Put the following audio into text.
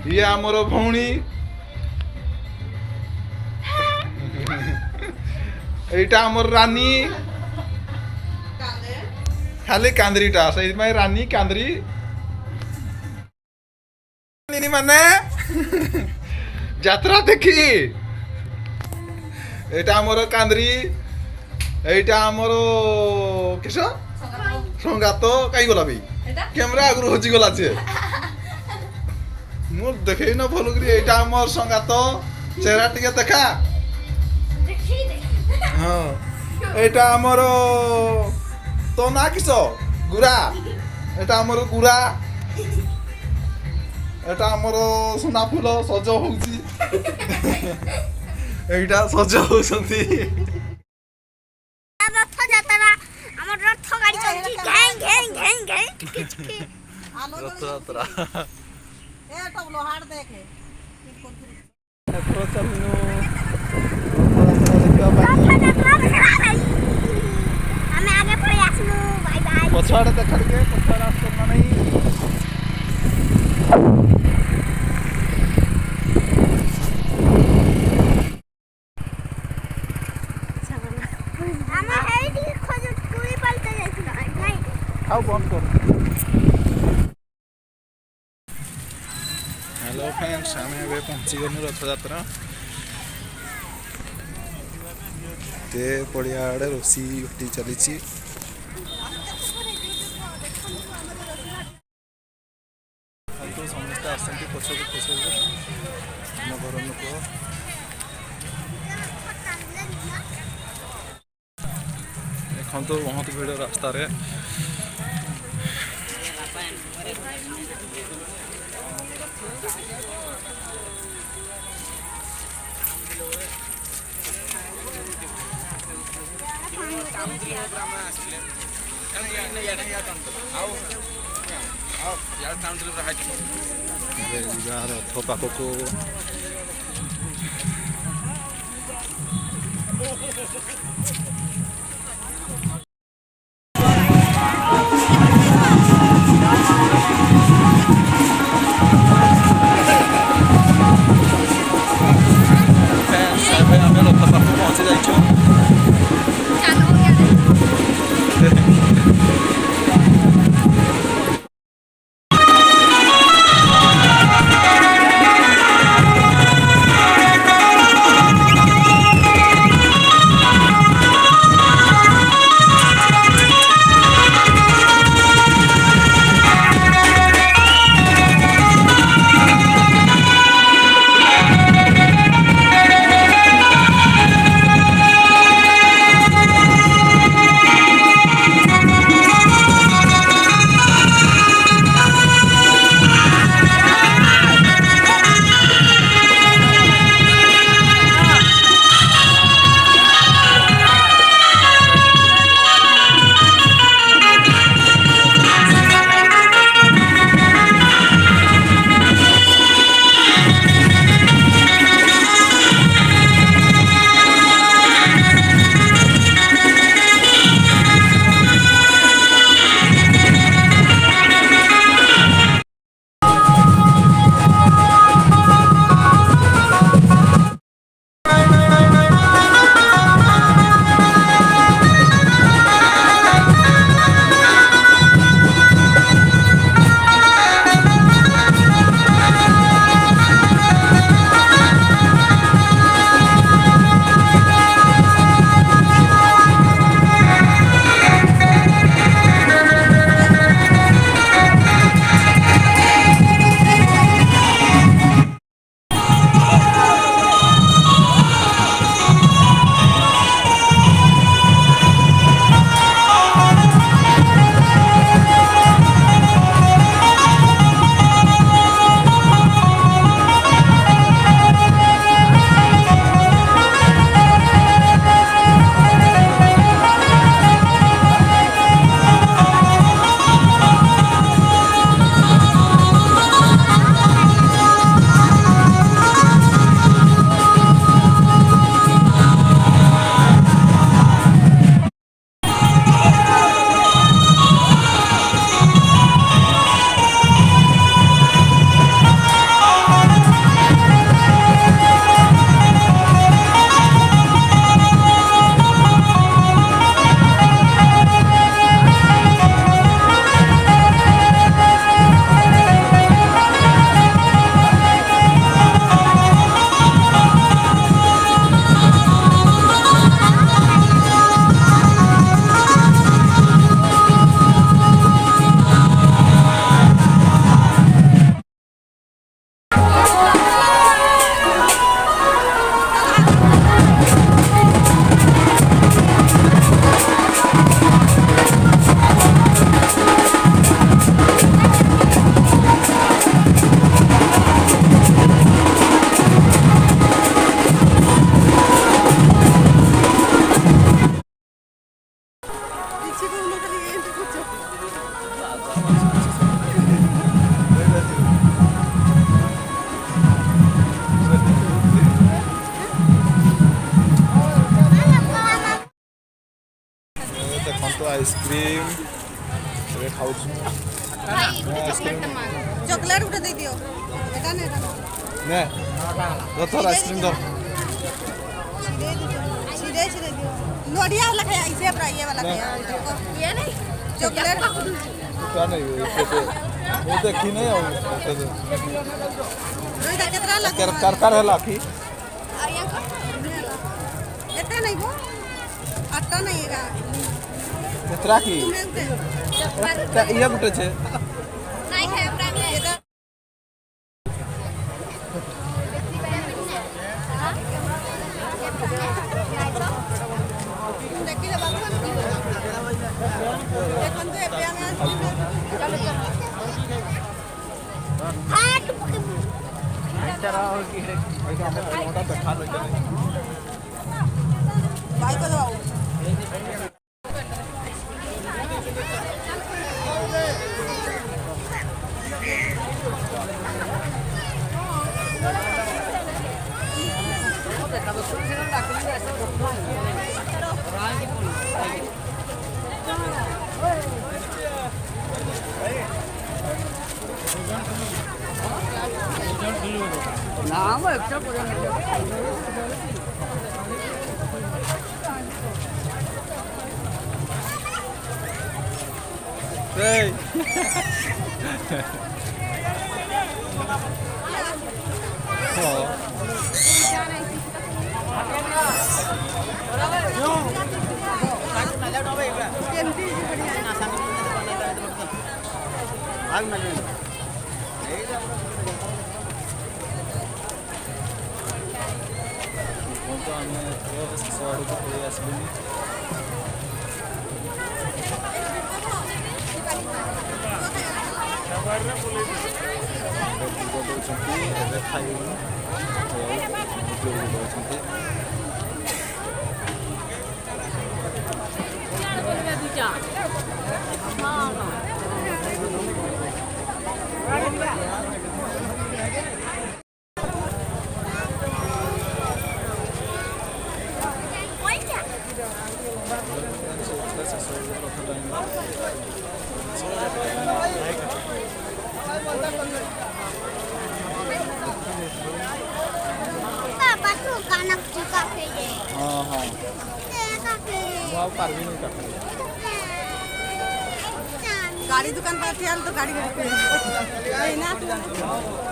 ଇଏ ଆମର ଭଉଣୀ, ଏଇଟା ଆମର ରାନୀ, ଖାଲି କାନ୍ଦ୍ରିଟା ସେଇଥିପାଇଁ ରାନୀ କାନ୍ଦ୍ରି ମାନେ ଯାତ୍ରା ଦେଖି। ଏଇଟା ଆମର କାନ୍ଦ୍ରି, এইটা আমার কিস সঙ্গাত কাই গলা বি ক্যামেরা আগুর হজি গলা আছে মু দেখেই না ভালো করে। এইটা আমার সঙ্গাত, চেহারা টিকে দেখা। হ্যাঁ, এইটা আমার তো না কিস গুড়া, এটা আমার গুড়া, এটা আমার সোনা ফুল সজ হଉଛି। এইটা সজ হଉଛନ୍ତି। রথযাত্রা আমার রথ গাড়ি চলছি ঘ্যাং ঘ্যাং ঘ্যাং ঘ্যাং রথযাত্রা এটা লোহার দেখে এথର ଚାଲିନୁ ରଥଯାତ୍ରା ଦେଖିବା ପାଇଁ। ଆମେ ଆଗେ ପଳେଇ ଆସିଲୁ। ବାଇ ବାଇ। ପଛଆଡ଼େ ଦେଖା ଟିକେ, ପଛଆଡ଼େ ଆସୁଛନ୍ତି ନା ନାହିଁ। ଆମେ ହେଇଠି ଖୋଜୁ କୁଇ ପାଲତେ ଯାଇଥିଲୁ ନାଇଁ। ଆଉ ବନ୍ଦ କର। ହ୍ୟାଲୋ ଫ୍ରେଣ୍ଡସ୍, ଆମେ ଏବେ ପହଞ୍ଚିଗଲୁ ରଥଯାତ୍ରା। ତେ ପଡ଼ିଆ ଆଡ଼େ ରୋଷେଇ ଗୋଟି ଚାଲିଛି। ସମସ୍ତେ ଆସନ୍ତି ପଛକୁ ପଛକୁ ଆମ ଘର ଲୋକ। ଦେଖନ୍ତୁ ବହୁତ ଭିଡ଼ ରାସ୍ତାରେ। ଯିବା ରଥ ପାଖକୁ। ଆମେ ରଥ ପାଖକୁ ପହଞ୍ଚି ଯାଇଛୁ। ଏବେ ଖାଉଛୁ ଚକୋଲେଟ୍ ଗୋଟେ ଦେଇଦିଅ ଏଟା ନା ଏଟା ନେ ରଥର ଆଇସ୍କ୍ରିମ୍ ଧର ସିରେଇ ଦିଅ ନଡ଼ିଆ वाला खाया इसे पर ये वाला खाया ये नहीं चॉकलेट क्या नहीं वो देखी नहीं और रोहित केतना लगे कर है लाखी एटा नहीं वो आटा नहीं है केतरा की ये गुटे छे नहीं है प्राइम देखिले बाबू देखन तो एपिया में हाथ भाई को दो Hey. Papa tuh anak juga kayak हाँ हाँ वो आप कर भी नहीं करते गाड़ी दुकान पर थे तो गाड़ी नहीं ना